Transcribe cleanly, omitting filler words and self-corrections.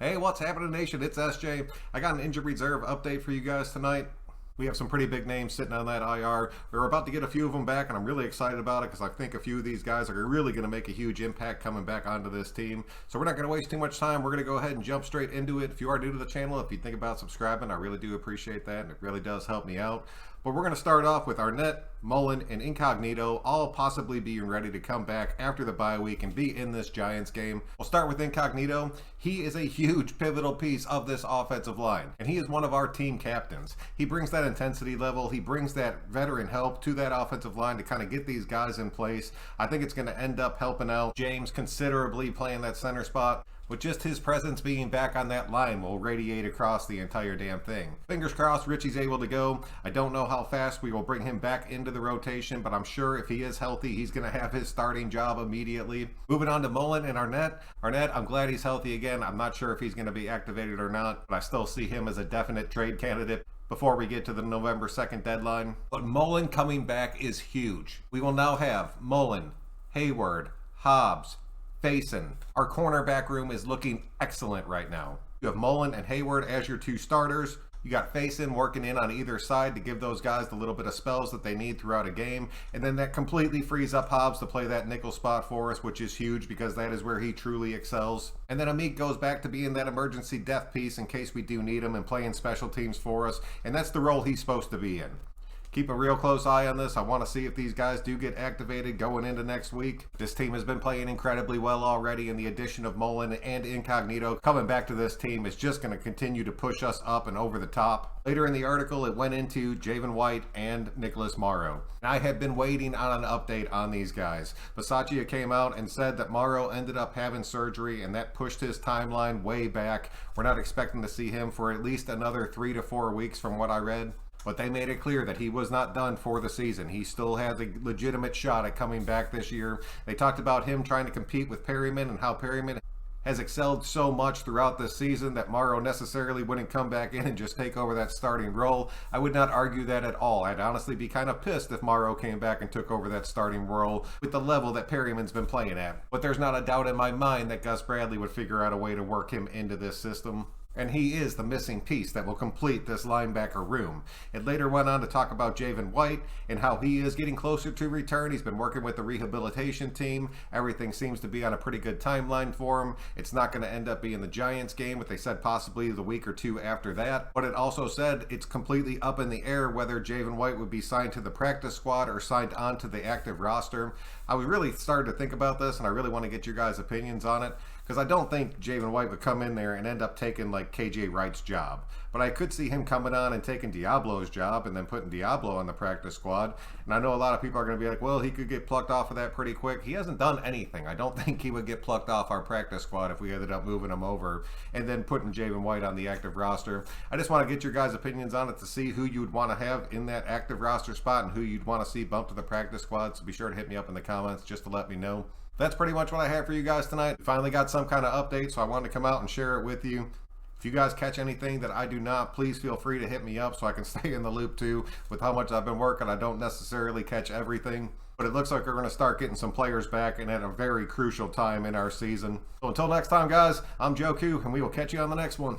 Hey, what's happening, nation? It's SJ. I got an injured reserve update for you guys tonight. We have some pretty big names sitting on that IR. We're about to get a few of them back, and I'm really excited about it because I think a few of these guys are really going to make a huge impact coming back onto this team. So we're not going to waste too much time. We're going to go ahead and jump straight into it. If you are new to the channel, if you think about subscribing, I really do appreciate that, and it really does help me out. But we're going to start off with Arnett, Mullen, and Incognito, all possibly being ready to come back after the bye week and be in this Giants game. We'll start with Incognito. He is a huge pivotal piece of this offensive line, and he is one of our team captains. He brings that intensity level. He brings that veteran help to that offensive line to kind of get these guys in place. I think it's going to end up helping out James considerably playing that center spot. With just his presence being back on that line will radiate across the entire damn thing. Fingers crossed Richie's able to go. I don't know how fast we will bring him back into the rotation, but I'm sure if he is healthy, he's going to have his starting job immediately. Moving on to Mullen and Arnett. Arnett, I'm glad he's healthy again. I'm not sure if he's going to be activated or not, but I still see him as a definite trade candidate before we get to the November 2nd deadline. But Mullen coming back is huge. We will now have Mullen, Hayward, Hobbs, Faison. Our cornerback room is looking excellent right now. You have Mullen and Hayward as your two starters. You got Faison working in on either side to give those guys the little bit of spells that they need throughout a game. And then that completely frees up Hobbs to play that nickel spot for us, which is huge because that is where he truly excels. And then Amik goes back to being that emergency depth piece in case we do need him and playing special teams for us. And that's the role he's supposed to be in. Keep a real close eye on this. I want to see if these guys do get activated going into next week. This team has been playing incredibly well already, and the addition of Mullen and Incognito coming back to this team is just going to continue to push us up and over the top. Later in the article, it went into Javen White and Nicholas Morrow. And I had been waiting on an update on these guys. Bisaccia came out and said that Morrow ended up having surgery, and that pushed his timeline way back. We're not expecting to see him for at least another 3 to 4 weeks from what I read. But they made it clear that he was not done for the season. He still has a legitimate shot at coming back this year. They talked about him trying to compete with Perryman and how Perryman has excelled so much throughout this season that Morrow necessarily wouldn't come back in and just take over that starting role. I would not argue that at all. I'd honestly be kind of pissed if Morrow came back and took over that starting role with the level that Perryman's been playing at. But there's not a doubt in my mind that Gus Bradley would figure out a way to work him into this system. And he is the missing piece that will complete this linebacker room. It later went on to talk about Javen White and how he is getting closer to return. He's been working with the rehabilitation team. Everything seems to be on a pretty good timeline for him. It's not going to end up being the Giants game, but they said possibly the week or two after that. But it also said it's completely up in the air whether Javen White would be signed to the practice squad or signed onto the active roster. I was really started to think about this, and I really want to get your guys' opinions on it. Because I don't think Javen White would come in there and end up taking like KJ Wright's job. But I could see him coming on and taking Diablo's job and then putting Diablo on the practice squad. And I know a lot of people are going to be like, well, he could get plucked off of that pretty quick. He hasn't done anything. I don't think he would get plucked off our practice squad if we ended up moving him over and then putting Javen White on the active roster. I just want to get your guys' opinions on it to see who you'd want to have in that active roster spot and who you'd want to see bumped to the practice squad. So be sure to hit me up in the comments just to let me know. That's pretty much what I have for you guys tonight. We finally got some kind of update, so I wanted to come out and share it with you. If you guys catch anything that I do not, please feel free to hit me up so I can stay in the loop too. With how much I've been working, I don't necessarily catch everything. But it looks like we're going to start getting some players back and at a very crucial time in our season. So until next time, guys, I'm Joku, and we will catch you on the next one.